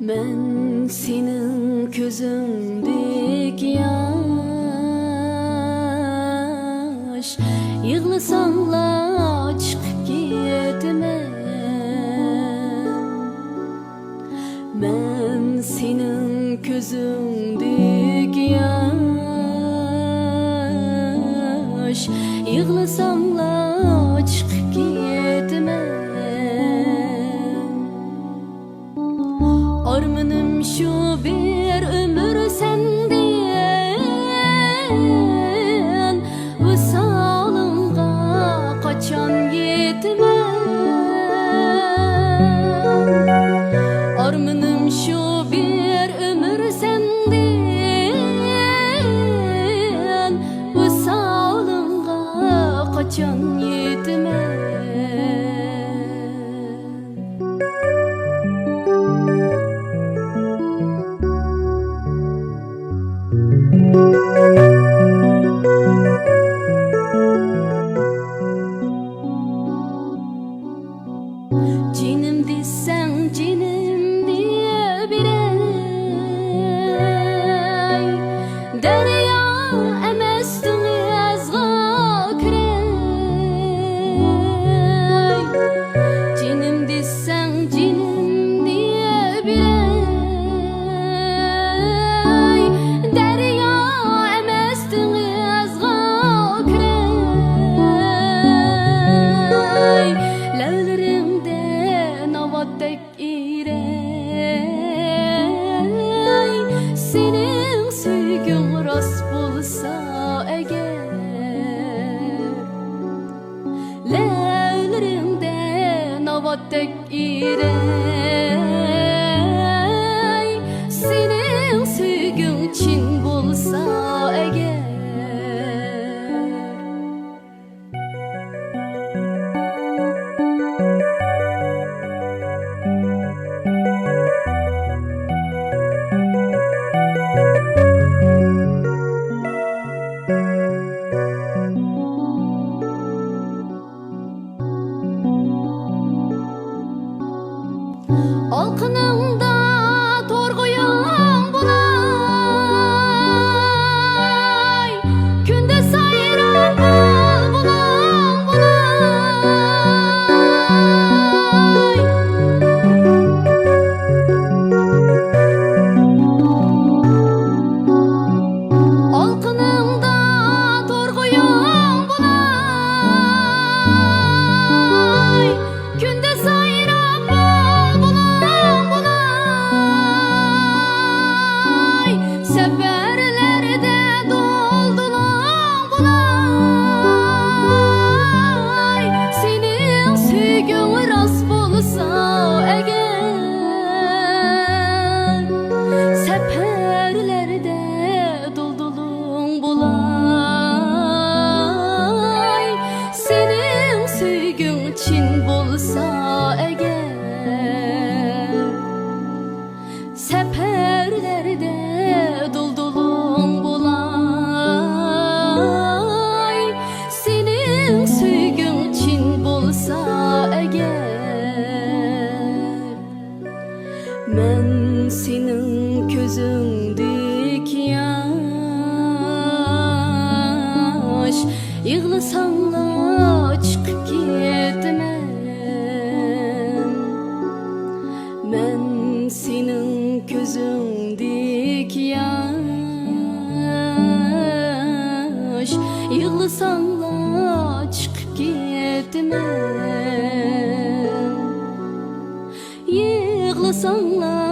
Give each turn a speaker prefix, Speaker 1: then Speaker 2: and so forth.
Speaker 1: Ben senin közündeki yaş, yığlasanla çıkıp gitmem. Ben senin közündeki yaş, yığlasanla çıkıp gitmem. Armanım şu bir ömür senden, visalınga kaçan gitmem. Armanım şu bir ömür senden, visalınga kaçan gitmem. Cinim desen cinim diye birey, derya emestin yazga kirey. Cinim desen cinim diye birey, derya emestin yazga kirey. Levlerimde navatek irey, senin sevgin rast bulsa eğer. Levlerimde navatek irey, senin sevgin çin bulsa eğer. Alkınımda torguyum bulay, günde sayram bulan bulay. Alkınımda torguyum bulay, günde sayram seferlerde doldular bulay. Senin sevgin rast bulsa eğer, seferlerde doldulun bulay. Senin sevgin çin bulsa eğer, seferlerde doldulun bulay. Senin sevgin çin bulsa eğer, men senin közündeki yaş, yığlasanla çıkıp gitmem. Men senin közündeki yaş, yığlasanla çıkıp gitmem. Yığlasanla